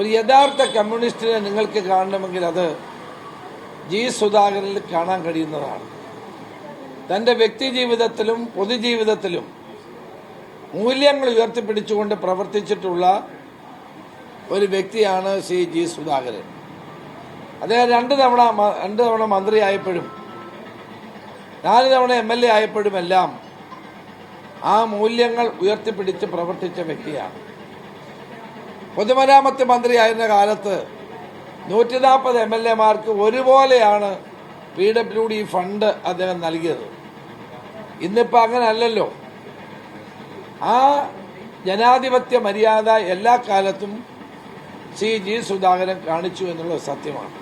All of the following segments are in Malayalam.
ഒരു യഥാർത്ഥ കമ്മ്യൂണിസ്റ്റിനെ നിങ്ങൾക്ക് കാണണമെങ്കിൽ അത് ജി സുധാകരനിൽ കാണാൻ കഴിയുന്നതാണ്. തന്റെ വ്യക്തി ജീവിതത്തിലും പൊതുജീവിതത്തിലും മൂല്യങ്ങൾ ഉയർത്തിപ്പിടിച്ചുകൊണ്ട് പ്രവർത്തിച്ചിട്ടുള്ള ഒരു വ്യക്തിയാണ് ശ്രീ ജി സുധാകരൻ. അദ്ദേഹം രണ്ട് തവണ മന്ത്രിയായപ്പോഴും 4 തവണ MLA ആയപ്പോഴുമെല്ലാം ആ മൂല്യങ്ങൾ ഉയർത്തിപ്പിടിച്ച് പ്രവർത്തിച്ച വ്യക്തിയാണ്. പൊതുമരാമത്ത് മന്ത്രിയായിരുന്ന കാലത്ത് 140 MLA-മാർക്ക് ഒരുപോലെയാണ് PWD ഫണ്ട് അദ്ദേഹം നൽകിയത്. ഇന്നിപ്പോൾ അങ്ങനെ അല്ലല്ലോ. ആ ജനാധിപത്യ മര്യാദ എല്ലാ കാലത്തും ശ്രീ ജി സുധാകരൻ കാണിച്ചു എന്നുള്ളത് സത്യമാണ്.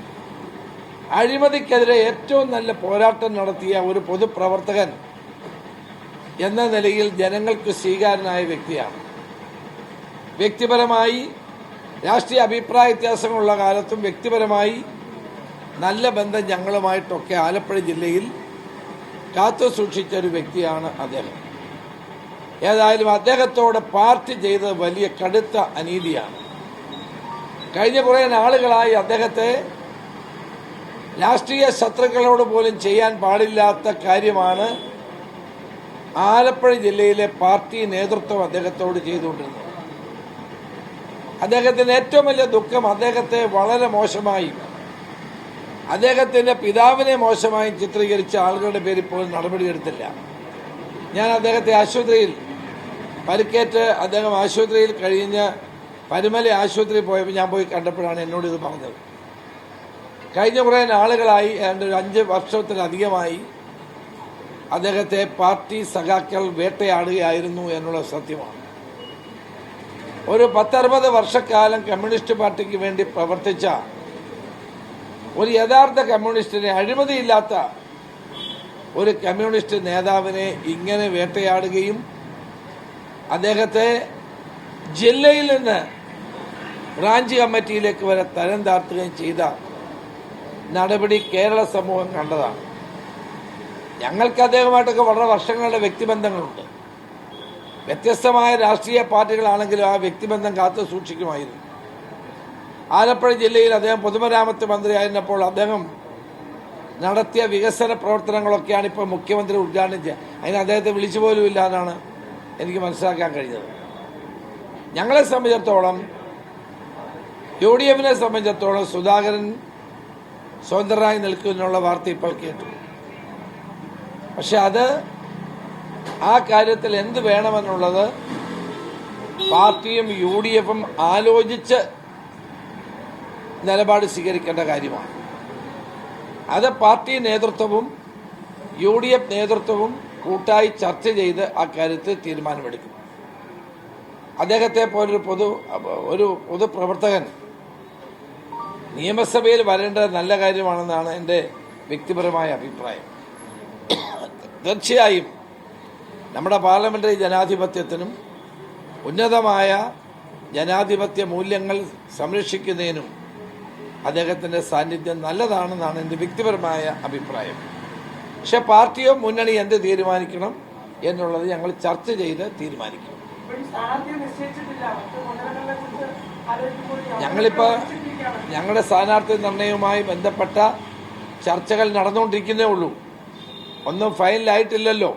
അഴിമതിക്കെതിരെ ഏറ്റവും നല്ല പോരാട്ടം നടത്തിയ ഒരു പൊതുപ്രവർത്തകൻ എന്ന നിലയിൽ ജനങ്ങൾക്ക് സ്വീകാര്യനായ വ്യക്തിയാണ്. വ്യക്തിപരമായി രാഷ്ട്രീയ അഭിപ്രായ വ്യത്യാസങ്ങളുള്ള കാലത്തും വ്യക്തിപരമായി നല്ല ബന്ധം ഞങ്ങളുമായിട്ടൊക്കെ ആലപ്പുഴ ജില്ലയിൽ കാത്തു സൂക്ഷിച്ച ഒരു വ്യക്തിയാണ് അദ്ദേഹം. ഏതായാലും അദ്ദേഹത്തോട് പാർട്ടി ചെയ്തത് വലിയ കടുത്ത അനീതിയാണ്. കഴിഞ്ഞ കുറേ നാളുകളായി അദ്ദേഹത്തെ രാഷ്ട്രീയ ശത്രുക്കളോട് പോലും ചെയ്യാൻ പാടില്ലാത്ത കാര്യമാണ് ആലപ്പുഴ ജില്ലയിലെ പാർട്ടി നേതൃത്വം അദ്ദേഹത്തോട് ചെയ്തുകൊണ്ടിരുന്നത്. അദ്ദേഹത്തിന് ഏറ്റവും വലിയ ദുഃഖം അദ്ദേഹത്തെ വളരെ മോശമായി, അദ്ദേഹത്തിന്റെ പിതാവിനെ മോശമായി ചിത്രീകരിച്ച ആളുകളുടെ പേരിൽ പോലും നടപടിയെടുത്തില്ല. ഞാൻ അദ്ദേഹത്തെ ആശുപത്രിയിൽ പരിക്കേറ്റ് അദ്ദേഹം ആശുപത്രിയിൽ കഴിഞ്ഞ് പരുമല ആശുപത്രിയിൽ പോയപ്പോൾ ഞാൻ പോയി കണ്ടപ്പോഴാണ് എന്നോട് ഇത് പറഞ്ഞത്. കഴിഞ്ഞ കുറേ നാളുകളായി ഏതാണ്ട് 5 വർഷത്തിലധികമായി അദ്ദേഹത്തെ പാർട്ടി സഖാക്കൾ വേട്ടയാടുകയായിരുന്നു എന്നുള്ള സത്യമാണ്. ഒരു 10-60 വർഷക്കാലം കമ്മ്യൂണിസ്റ്റ് പാർട്ടിക്ക് വേണ്ടി പ്രവർത്തിച്ച ഒരു യഥാർത്ഥ കമ്മ്യൂണിസ്റ്റിനെ, അഴിമതിയില്ലാത്ത ഒരു കമ്മ്യൂണിസ്റ്റ് നേതാവിനെ ഇങ്ങനെ വേട്ടയാടുകയും അദ്ദേഹത്തെ ജില്ലയിൽ നിന്ന് ബ്രാഞ്ച് കമ്മിറ്റിയിലേക്ക് വരെ തരം താഴ്ത്തുകയും ചെയ്ത നടപടി കേരള സമൂഹം കണ്ടതാണ്. ഞങ്ങൾക്ക് അദ്ദേഹമായിട്ടൊക്കെ വളരെ വർഷങ്ങളുടെ വ്യക്തിബന്ധങ്ങളുണ്ട്. വ്യത്യസ്തമായ രാഷ്ട്രീയ പാർട്ടികളാണെങ്കിലും ആ വ്യക്തിബന്ധം കാത്തു സൂക്ഷിക്കുമായിരുന്നു. ആലപ്പുഴ ജില്ലയിൽ അദ്ദേഹം പൊതുമരാമത്ത് മന്ത്രിയായിരുന്നപ്പോൾ അദ്ദേഹം നടത്തിയ വികസന പ്രവർത്തനങ്ങളൊക്കെയാണ് ഇപ്പോൾ മുഖ്യമന്ത്രി ഉദ്ഘാടനം ചെയ്യുക. അതിന് അദ്ദേഹത്തെ വിളിച്ചു പോലും ഇല്ല എന്നാണ് എനിക്ക് മനസ്സിലാക്കാൻ കഴിഞ്ഞത്. ഞങ്ങളെ സംബന്ധിച്ചിടത്തോളം, UDF-നെ സംബന്ധിച്ചിടത്തോളം സുധാകരൻ സ്വതന്ത്രനായി നിൽക്കുമെന്നുള്ള വാർത്ത ഇപ്പോൾ കേട്ടു. പക്ഷെ അത് ആ കാര്യത്തിൽ എന്ത് വേണമെന്നുള്ളത് പാർട്ടിയും UDF-ഉം ആലോചിച്ച് നിലപാട് സ്വീകരിക്കേണ്ട കാര്യമാണ്. അത് പാർട്ടി നേതൃത്വവും UDF നേതൃത്വവും കൂട്ടായി ചർച്ച ചെയ്ത് ആ കാര്യത്തിൽ തീരുമാനമെടുക്കും. അദ്ദേഹത്തെ പോലൊരു പൊതുപ്രവർത്തകൻ നിയമസഭയിൽ വരേണ്ടത് നല്ല കാര്യമാണെന്നാണ് എൻ്റെ വ്യക്തിപരമായ അഭിപ്രായം. തീർച്ചയായും നമ്മുടെ പാർലമെന്ററി ജനാധിപത്യത്തിനും ഉന്നതമായ ജനാധിപത്യ മൂല്യങ്ങൾ സംരക്ഷിക്കുന്നതിനും അദ്ദേഹത്തിൻ്റെ സാന്നിധ്യം നല്ലതാണെന്നാണ് എൻ്റെ വ്യക്തിപരമായ അഭിപ്രായം. പക്ഷെ പാർട്ടിയോ മുന്നണി എന്ത് തീരുമാനിക്കണം എന്നുള്ളത് ഞങ്ങൾ ചർച്ച ചെയ്ത് തീരുമാനിക്കും. ഞങ്ങളിപ്പോൾ ഞങ്ങളുടെ സ്ഥാനാർത്ഥി നിർണയവുമായി ബന്ധപ്പെട്ട ചർച്ചകൾ നടന്നുകൊണ്ടിരിക്കുന്നേ ഉള്ളൂ. ഒന്നും ഫൈനലായിട്ടില്ലല്ലോ.